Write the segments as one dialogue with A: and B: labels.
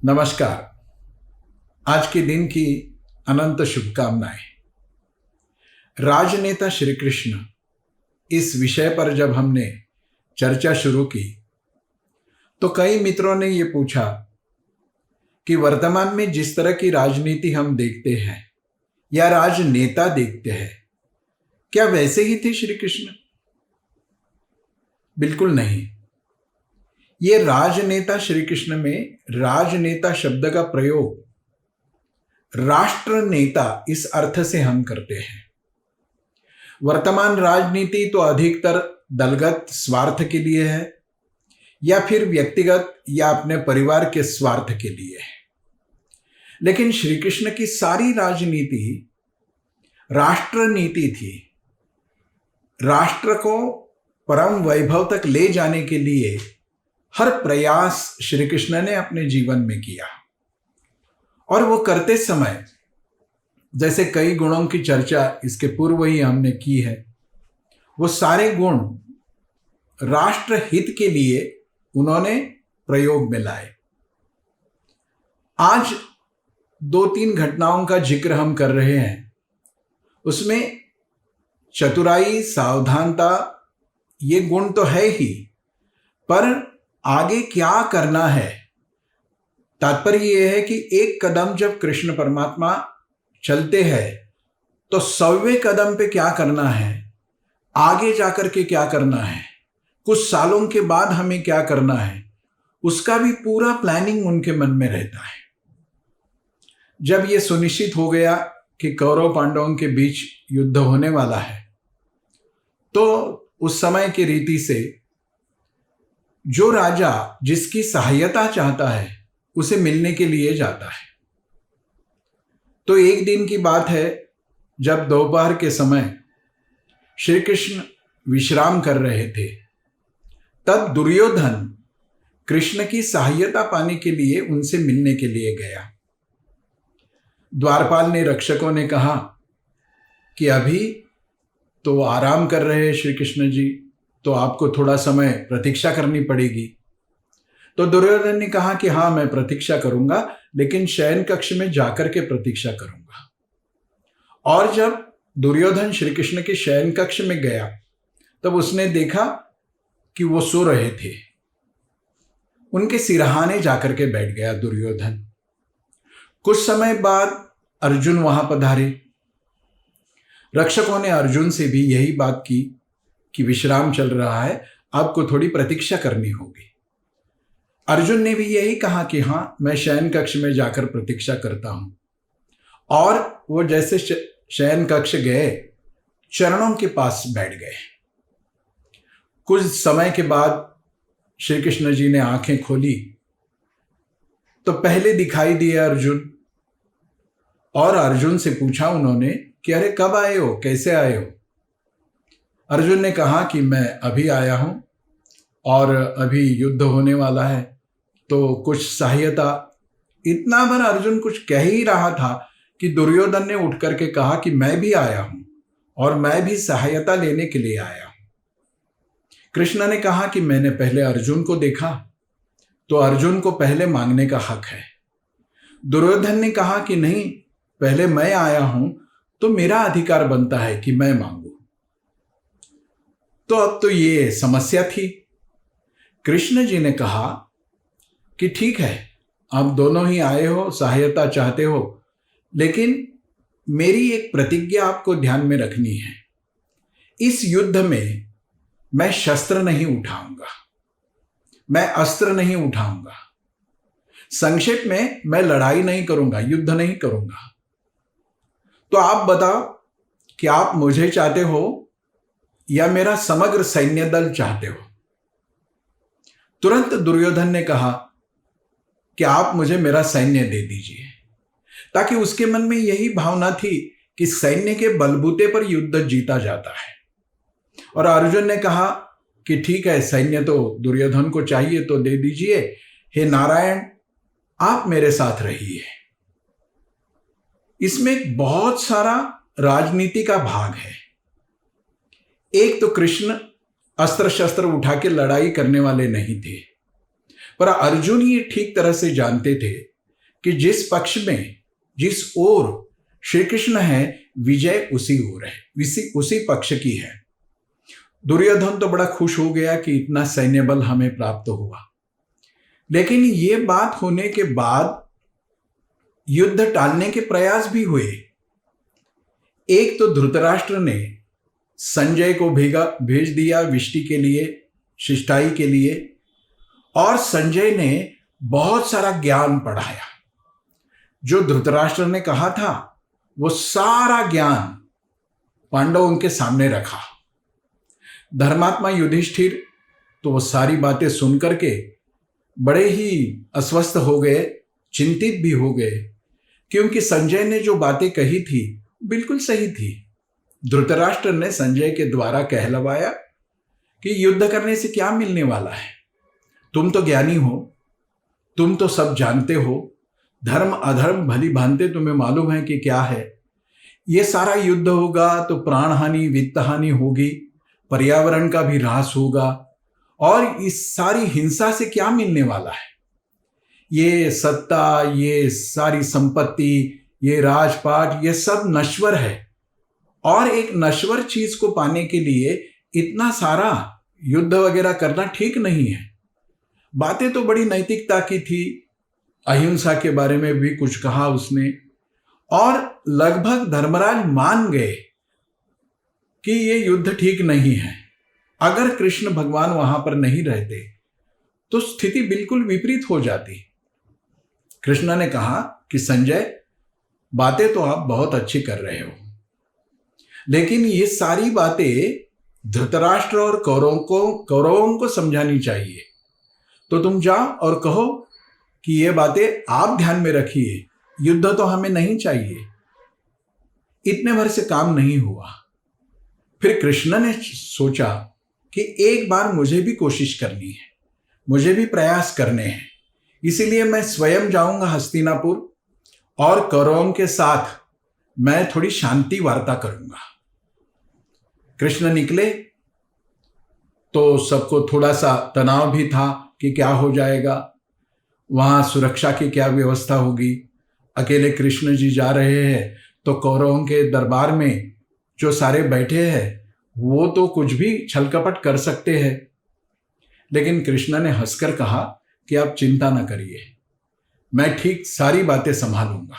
A: नमस्कार। आज के दिन की अनंत शुभकामनाएं। राजनेता श्री कृष्ण, इस विषय पर जब हमने चर्चा शुरू की तो कई मित्रों ने ये पूछा कि वर्तमान में जिस तरह की राजनीति हम देखते हैं या राजनेता देखते हैं, क्या वैसे ही थे श्री कृष्ण? बिल्कुल नहीं। ये राजनेता श्री कृष्ण में राजनेता शब्द का प्रयोग राष्ट्र नेता इस अर्थ से हम करते हैं। वर्तमान राजनीति तो अधिकतर दलगत स्वार्थ के लिए है या फिर व्यक्तिगत या अपने परिवार के स्वार्थ के लिए है, लेकिन श्री कृष्ण की सारी राजनीति राष्ट्र नीति थी। राष्ट्र को परम वैभव तक ले जाने के लिए हर प्रयास श्री कृष्ण ने अपने जीवन में किया, और वो करते समय जैसे कई गुणों की चर्चा इसके पूर्व ही हमने की है, वो सारे गुण राष्ट्र हित के लिए उन्होंने प्रयोग में लाए। आज 2-3 घटनाओं का जिक्र हम कर रहे हैं। उसमें चतुराई, सावधानता ये गुण तो है ही, पर आगे क्या करना है, तात्पर्य यह है कि एक कदम जब कृष्ण परमात्मा चलते हैं तो 100वें कदम पे क्या करना है, आगे जाकर के क्या करना है, कुछ सालों के बाद हमें क्या करना है, उसका भी पूरा प्लानिंग उनके मन में रहता है। जब ये सुनिश्चित हो गया कि कौरव पांडवों के बीच युद्ध होने वाला है, तो उस समय की रीति से जो राजा जिसकी सहायता चाहता है उसे मिलने के लिए जाता है। तो एक दिन की बात है, जब दोपहर के समय श्री कृष्ण विश्राम कर रहे थे, तब दुर्योधन कृष्ण की सहायता पाने के लिए उनसे मिलने के लिए गया। द्वारपाल ने, रक्षकों ने कहा कि अभी तो आराम कर रहे हैं श्री कृष्ण जी, तो आपको थोड़ा समय प्रतीक्षा करनी पड़ेगी। तो दुर्योधन ने कहा कि हाँ, मैं प्रतीक्षा करूंगा, लेकिन शयन कक्ष में जाकर के प्रतीक्षा करूंगा। और जब दुर्योधन श्री कृष्ण के शयन कक्ष में गया, तब उसने देखा कि वो सो रहे थे। उनके सिरहाने जाकर के बैठ गया दुर्योधन। कुछ समय बाद अर्जुन वहां पधारे। रक्षकों ने अर्जुन से भी यही बात की कि विश्राम चल रहा है, आपको थोड़ी प्रतीक्षा करनी होगी। अर्जुन ने भी यही कहा कि हाँ, मैं शयन कक्ष में जाकर प्रतीक्षा करता हूं। और वो जैसे शयन कक्ष गए, चरणों के पास बैठ गए। कुछ समय के बाद श्री कृष्ण जी ने आंखें खोली तो पहले दिखाई दिए अर्जुन, और अर्जुन से पूछा उन्होंने कि अरे कब आए हो, कैसे आए हो? अर्जुन ने कहा कि मैं अभी आया हूं और अभी युद्ध होने वाला है, तो कुछ सहायता। इतना भर अर्जुन कुछ कह ही रहा था कि दुर्योधन ने उठ करके कहा कि मैं भी आया हूं और मैं भी सहायता लेने के लिए आया हूं। कृष्ण ने कहा कि मैंने पहले अर्जुन को देखा, तो अर्जुन को पहले मांगने का हक है। दुर्योधन ने कहा कि नहीं, पहले मैं आया हूं तो मेरा अधिकार बनता है कि मैं मांगू। तो अब तो ये समस्या थी। कृष्ण जी ने कहा कि ठीक है, आप दोनों ही आए हो, सहायता चाहते हो, लेकिन मेरी एक प्रतिज्ञा आपको ध्यान में रखनी है। इस युद्ध में मैं शस्त्र नहीं उठाऊंगा, मैं अस्त्र नहीं उठाऊंगा। संक्षेप में, मैं लड़ाई नहीं करूंगा, युद्ध नहीं करूंगा। तो आप बताओ कि आप मुझे चाहते हो या मेरा समग्र सैन्य दल चाहते हो? तुरंत दुर्योधन ने कहा कि आप मुझे मेरा सैन्य दे दीजिए, ताकि उसके मन में यही भावना थी कि सैन्य के बलबूते पर युद्ध जीता जाता है। और अर्जुन ने कहा कि ठीक है, सैन्य तो दुर्योधन को चाहिए तो दे दीजिए, हे नारायण आप मेरे साथ रहिए। इसमें बहुत सारा राजनीति का भाग है। एक तो कृष्ण अस्त्र शस्त्र उठा के लड़ाई करने वाले नहीं थे, पर अर्जुन ये ठीक तरह से जानते थे कि जिस पक्ष में, जिस ओर श्री कृष्ण है, विजय उसी ओर है, उसी पक्ष की है। दुर्योधन तो बड़ा खुश हो गया कि इतना सैन्य बल हमें प्राप्त हुआ। लेकिन ये बात होने के बाद युद्ध टालने के प्रयास भी हुए। एक तो धृतराष्ट्र ने संजय को भेज दिया विष्टि के लिए, शिष्टाई के लिए, और संजय ने बहुत सारा ज्ञान पढ़ाया। जो धृतराष्ट्र ने कहा था वो सारा ज्ञान पांडवों के सामने रखा। धर्मात्मा युधिष्ठिर तो वो सारी बातें सुन करके बड़े ही अस्वस्थ हो गए, चिंतित भी हो गए, क्योंकि संजय ने जो बातें कही थी बिल्कुल सही थी। धृतराष्ट्र ने संजय के द्वारा कहलवाया कि युद्ध करने से क्या मिलने वाला है, तुम तो ज्ञानी हो, तुम तो सब जानते हो, धर्म अधर्म भली भांति तुम्हें मालूम है कि क्या है। ये सारा युद्ध होगा तो प्राण हानि, वित्त हानि होगी, पर्यावरण का भी ह्रास होगा, और इस सारी हिंसा से क्या मिलने वाला है। ये सत्ता, ये सारी संपत्ति, ये राजपाट, ये सब नश्वर है, और एक नश्वर चीज को पाने के लिए इतना सारा युद्ध वगैरह करना ठीक नहीं है। बातें तो बड़ी नैतिकता की थी, अहिंसा के बारे में भी कुछ कहा उसने, और लगभग धर्मराज मान गए कि ये युद्ध ठीक नहीं है। अगर कृष्ण भगवान वहां पर नहीं रहते तो स्थिति बिल्कुल विपरीत हो जाती। कृष्ण ने कहा कि संजय, बातें तो आप बहुत अच्छी कर रहे हो, लेकिन ये सारी बातें धृतराष्ट्र और कौरवों को समझानी चाहिए। तो तुम जाओ और कहो कि ये बातें आप ध्यान में रखिए, युद्ध तो हमें नहीं चाहिए। इतने भर से काम नहीं हुआ। फिर कृष्ण ने सोचा कि एक बार मुझे भी कोशिश करनी है, मुझे भी प्रयास करने हैं, इसीलिए मैं स्वयं जाऊंगा हस्तिनापुर और कौरवों के साथ मैं थोड़ी शांति वार्ता करूंगा। कृष्ण निकले तो सबको थोड़ा सा तनाव भी था कि क्या हो जाएगा, वहां सुरक्षा की क्या व्यवस्था होगी। अकेले कृष्ण जी जा रहे हैं तो कौरवों के दरबार में जो सारे बैठे हैं वो तो कुछ भी छल कपट कर सकते हैं। लेकिन कृष्ण ने हंसकर कहा कि आप चिंता न करिए, मैं ठीक सारी बातें संभालूंगा।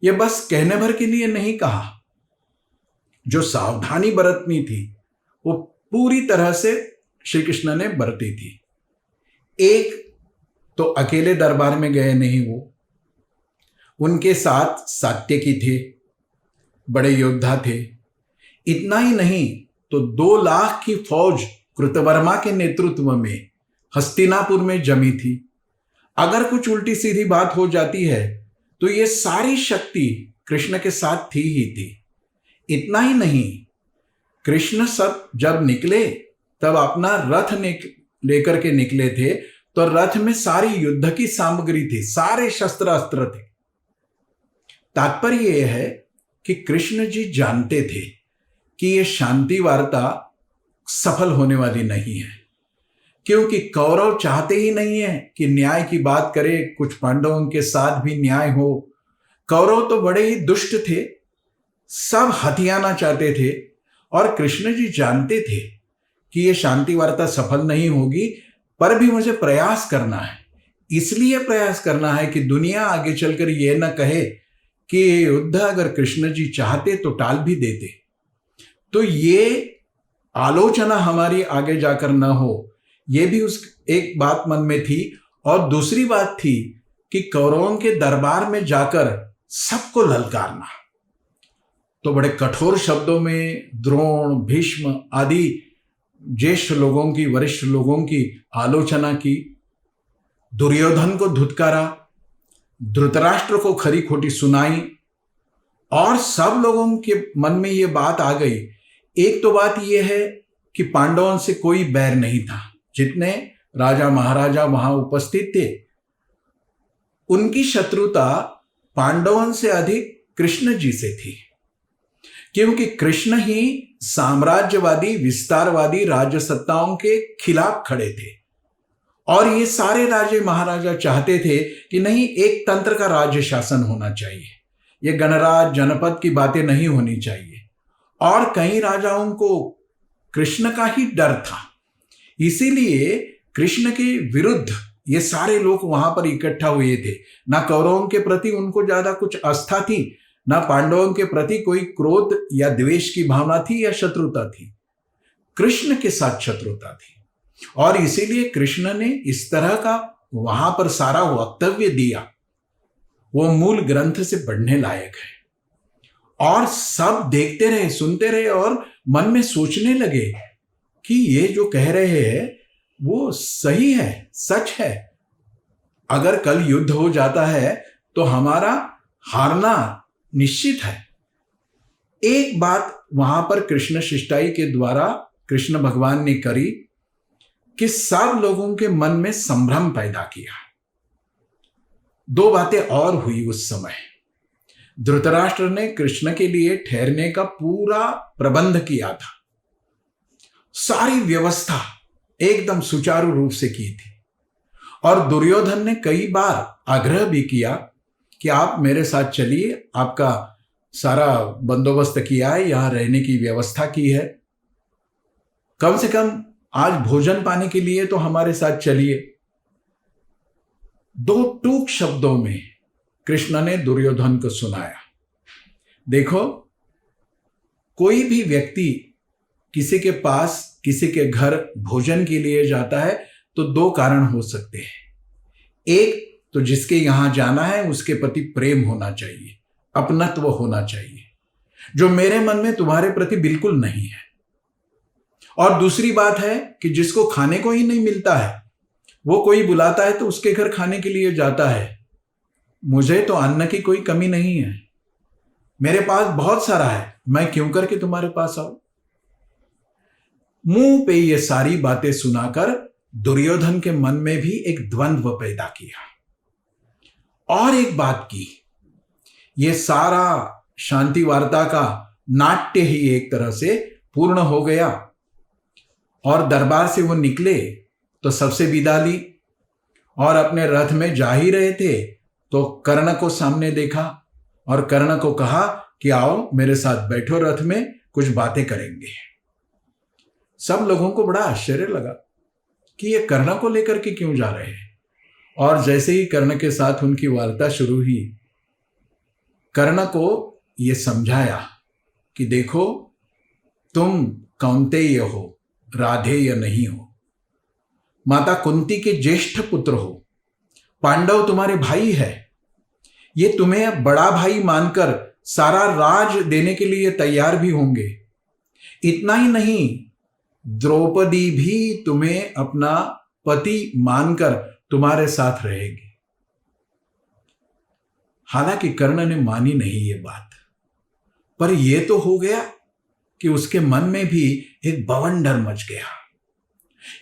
A: ये बस कहने भर के लिए नहीं कहा, जो सावधानी बरतनी थी वो पूरी तरह से श्री कृष्ण ने बरती थी। एक तो अकेले दरबार में गए नहीं, वो उनके साथ सात्यकी थे, बड़े योद्धा थे। इतना ही नहीं तो 2 लाख की फौज कृतवर्मा के नेतृत्व में हस्तिनापुर में जमी थी। अगर कुछ उल्टी सीधी बात हो जाती है तो ये सारी शक्ति कृष्ण के साथ थी ही थी। इतना ही नहीं, कृष्ण सब जब निकले तब अपना रथ लेकर के निकले थे, तो रथ में सारी युद्ध की सामग्री थी, सारे शस्त्र अस्त्र थे। तात्पर्य यह है कि कृष्ण जी जानते थे कि यह शांति वार्ता सफल होने वाली नहीं है, क्योंकि कौरव चाहते ही नहीं है कि न्याय की बात करे, कुछ पांडवों के साथ भी न्याय हो। कौरव तो बड़े ही दुष्ट थे, सब हथियाना चाहते थे, और कृष्ण जी जानते थे कि यह शांति वार्ता सफल नहीं होगी, पर भी मुझे प्रयास करना है। इसलिए प्रयास करना है कि दुनिया आगे चलकर यह न कहे कि युद्ध अगर कृष्ण जी चाहते तो टाल भी देते। तो ये आलोचना हमारी आगे जाकर न हो, ये भी उस एक बात मन में थी। और दूसरी बात थी कि कौरवों के दरबार में जाकर सबको ललकारना। तो बड़े कठोर शब्दों में द्रोण, भीष्म आदि ज्येष्ठ लोगों की, वरिष्ठ लोगों की आलोचना की, दुर्योधन को धुतकारा, धृतराष्ट्र को खरी खोटी सुनाई, और सब लोगों के मन में ये बात आ गई। एक तो बात यह है कि पांडवों से कोई बैर नहीं था, जितने राजा महाराजा वहां उपस्थित थे उनकी शत्रुता पांडवों से अधिक कृष्ण जी से थी, क्योंकि कृष्ण ही साम्राज्यवादी, विस्तारवादी राज्य सत्ताओं के खिलाफ खड़े थे और ये सारे राजे महाराजा चाहते थे कि नहीं, एक तंत्र का राज्य शासन होना चाहिए, ये गणराज जनपद की बातें नहीं होनी चाहिए। और कई राजाओं को कृष्ण का ही डर था, इसीलिए कृष्ण के विरुद्ध ये सारे लोग वहां पर इकट्ठा हुए थे। ना कौरवों के प्रति उनको ज्यादा कुछ आस्था थी, ना पांडवों के प्रति कोई क्रोध या द्वेष की भावना थी या शत्रुता थी, कृष्ण के साथ शत्रुता थी। और इसीलिए कृष्ण ने इस तरह का वहां पर सारा वक्तव्य दिया, वो मूल ग्रंथ से पढ़ने लायक है। और सब देखते रहे, सुनते रहे और मन में सोचने लगे कि ये जो कह रहे हैं वो सही है, सच है। अगर कल युद्ध हो जाता है तो हमारा हारना निश्चित है। एक बात वहां पर कृष्ण शिष्टाई के द्वारा कृष्ण भगवान ने करी कि सब लोगों के मन में संभ्रम पैदा किया। दो बातें और हुई उस समय। धृतराष्ट्र ने कृष्ण के लिए ठहरने का पूरा प्रबंध किया था, सारी व्यवस्था एकदम सुचारू रूप से की थी। और दुर्योधन ने कई बार आग्रह भी किया कि आप मेरे साथ चलिए, आपका सारा बंदोबस्त किया है, यहां रहने की व्यवस्था की है, कम से कम आज भोजन पाने के लिए तो हमारे साथ चलिए। दो टूक शब्दों में कृष्ण ने दुर्योधन को सुनाया। देखो, कोई भी व्यक्ति किसी के पास, किसी के घर भोजन के लिए जाता है तो दो कारण हो सकते हैं। एक तो जिसके यहां जाना है उसके प्रति प्रेम होना चाहिए, अपनत्व होना चाहिए, जो मेरे मन में तुम्हारे प्रति बिल्कुल नहीं है। और दूसरी बात है कि जिसको खाने को ही नहीं मिलता है, वो कोई बुलाता है तो उसके घर खाने के लिए जाता है। मुझे तो अन्न की कोई कमी नहीं है, मेरे पास बहुत सारा है, मैं क्यों करके तुम्हारे पास आऊं। मुंह पे ये सारी बातें सुनाकर दुर्योधन के मन में भी एक द्वंद्व पैदा किया। और एक बात की, ये सारा शांति वार्ता का नाट्य ही एक तरह से पूर्ण हो गया। और दरबार से वो निकले तो सबसे विदा ली और अपने रथ में जा ही रहे थे तो कर्ण को सामने देखा और कर्ण को कहा कि आओ मेरे साथ बैठो रथ में, कुछ बातें करेंगे। सब लोगों को बड़ा आश्चर्य लगा कि ये कर्ण को लेकर के क्यों जा रहे हैं। और जैसे ही कर्ण के साथ उनकी वार्ता शुरू हुई, कर्ण को ये समझाया कि देखो, तुम कौन्तेय हो, राधेय नहीं हो, माता कुंती के ज्येष्ठ पुत्र हो, पांडव तुम्हारे भाई है, ये तुम्हें अब बड़ा भाई मानकर सारा राज देने के लिए तैयार भी होंगे। इतना ही नहीं, द्रौपदी भी तुम्हें अपना पति मानकर तुम्हारे साथ रहेगी। हालांकि कर्ण ने मानी नहीं ये बात, पर यह तो हो गया कि उसके मन में भी एक बवंडर मच गया।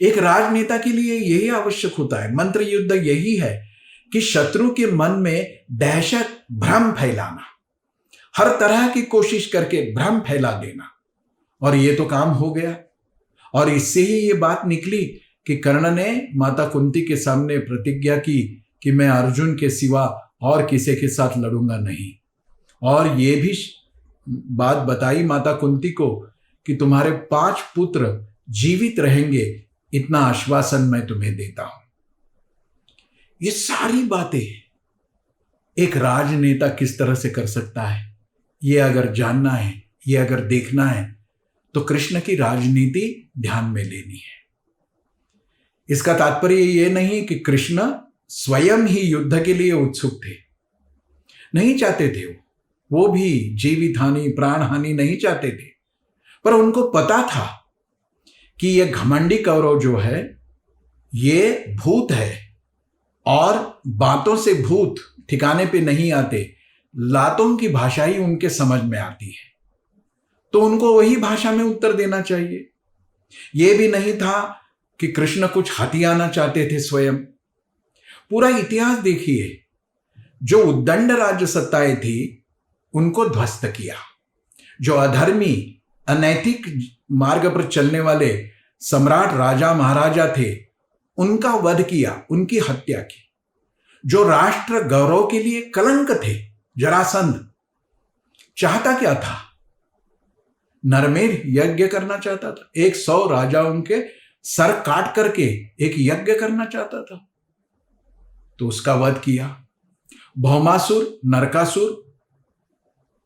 A: एक राजनेता के लिए यही आवश्यक होता है, मंत्र युद्ध यही है कि शत्रु के मन में दहशत, भ्रम फैलाना, हर तरह की कोशिश करके भ्रम फैला देना। और ये तो काम हो गया। और इससे ही ये बात निकली कि कर्ण ने माता कुंती के सामने प्रतिज्ञा की कि मैं अर्जुन के सिवा और किसी के साथ लड़ूंगा नहीं। और ये भी बात बताई माता कुंती को कि तुम्हारे 5 पुत्र जीवित रहेंगे, इतना आश्वासन मैं तुम्हें देता हूं। ये सारी बातें एक राजनेता किस तरह से कर सकता है, ये अगर जानना है, ये अगर देखना है तो कृष्ण की राजनीति ध्यान में लेनी है। इसका तात्पर्य ये नहीं कि कृष्ण स्वयं ही युद्ध के लिए उत्सुक थे, नहीं चाहते थे। वो भी जीवित हानि, प्राण हानि नहीं चाहते थे, पर उनको पता था कि ये घमंडी कौरव जो है ये भूत है और बातों से भूत ठिकाने पे नहीं आते, लातों की भाषा ही उनके समझ में आती है, तो उनको वही भाषा में उत्तर देना चाहिए। ये भी नहीं था कि कृष्ण कुछ हथियाना चाहते थे स्वयं। पूरा इतिहास देखिए, जो उद्दंड राज्य सत्ताएं थी उनको ध्वस्त किया, जो अधर्मी, अनैतिक मार्ग पर चलने वाले सम्राट, राजा, महाराजा थे, उनका वध किया, उनकी हत्या की। जो राष्ट्र गौरव के लिए कलंक थे, जरासंध चाहता क्या था? नरमेध यज्ञ करना चाहता था। 100 राजाओं के सर काट करके एक यज्ञ करना चाहता था, तो उसका वध किया। भौमासुर, नरकासुर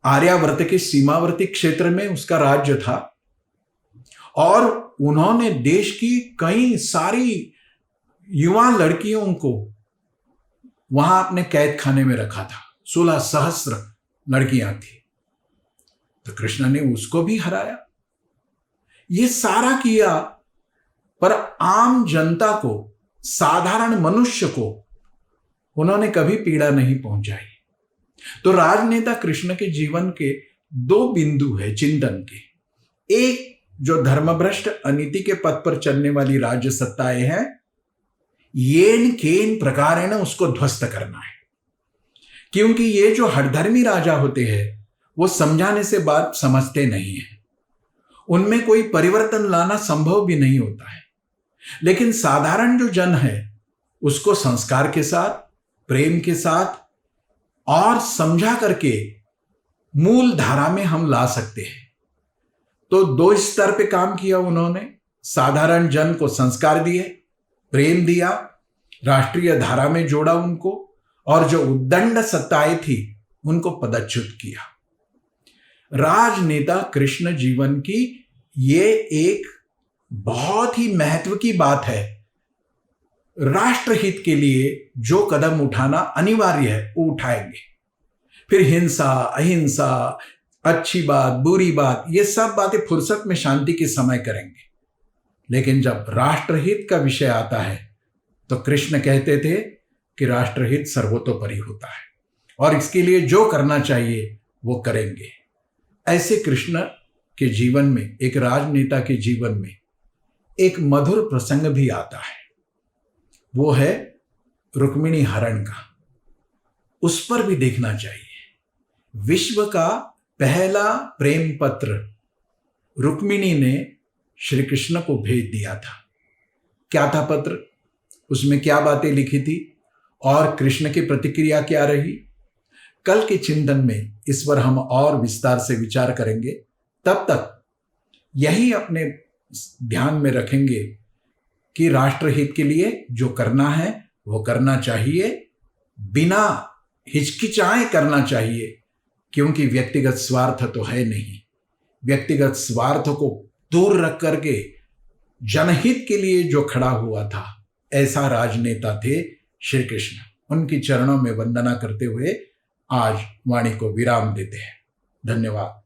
A: आर्यावर्त के सीमावर्ती क्षेत्र में उसका राज्य था और उन्होंने देश की कई सारी युवा लड़कियों को वहां अपने कैद खाने में रखा था। 16 सहस्त्र लड़कियां थी, तो कृष्ण ने उसको भी हराया। ये सारा किया, पर आम जनता को, साधारण मनुष्य को उन्होंने कभी पीड़ा नहीं पहुंचाई। तो राजनेता कृष्ण के जीवन के 2 बिंदु है चिंतन के। एक, जो धर्मभ्रष्ट अनीति के पथ पर चलने वाली राज्य सत्ताएं हैं, येन केन प्रकारेण उसको ध्वस्त करना है। क्योंकि ये जो हठधर्मी राजा होते हैं वो समझाने से बात समझते नहीं है, उनमें कोई परिवर्तन लाना संभव भी नहीं होता है। लेकिन साधारण जो जन है उसको संस्कार के साथ, प्रेम के साथ और समझा करके मूल धारा में हम ला सकते हैं। तो 2 स्तर पे काम किया उन्होंने। साधारण जन को संस्कार दिए, प्रेम दिया, राष्ट्रीय धारा में जोड़ा उनको, और जो उद्दंड सत्ताएं थी उनको पदच्युत किया। राजनेता कृष्ण जीवन की ये एक बहुत ही महत्व की बात है। राष्ट्रहित के लिए जो कदम उठाना अनिवार्य है वो उठाएंगे। फिर हिंसा, अहिंसा, अच्छी बात, बुरी बात, ये सब बातें फुर्सत में शांति के समय करेंगे। लेकिन जब राष्ट्रहित का विषय आता है तो कृष्ण कहते थे कि राष्ट्रहित सर्वतोपरि होता है और इसके लिए जो करना चाहिए वो करेंगे। ऐसे कृष्ण के जीवन में, एक राजनेता के जीवन में एक मधुर प्रसंग भी आता है, वो है रुक्मिणी हरण का। उस पर भी देखना चाहिए। विश्व का पहला प्रेम पत्र रुक्मिणी ने श्री कृष्ण को भेज दिया था। क्या था पत्र, उसमें क्या बातें लिखी थी और कृष्ण की प्रतिक्रिया क्या रही? कल के चिंतन में इस पर हम और विस्तार से विचार करेंगे। तब तक यही अपने ध्यान में रखेंगे कि राष्ट्रहित के लिए जो करना है वो करना चाहिए, बिना हिचकिचाए करना चाहिए, क्योंकि व्यक्तिगत स्वार्थ तो है नहीं। व्यक्तिगत स्वार्थ को दूर रख करके जनहित के लिए जो खड़ा हुआ था, ऐसा राजनेता थे श्री कृष्ण। उनकी चरणों में वंदना करते हुए आज वाणी को विराम देते हैं। धन्यवाद।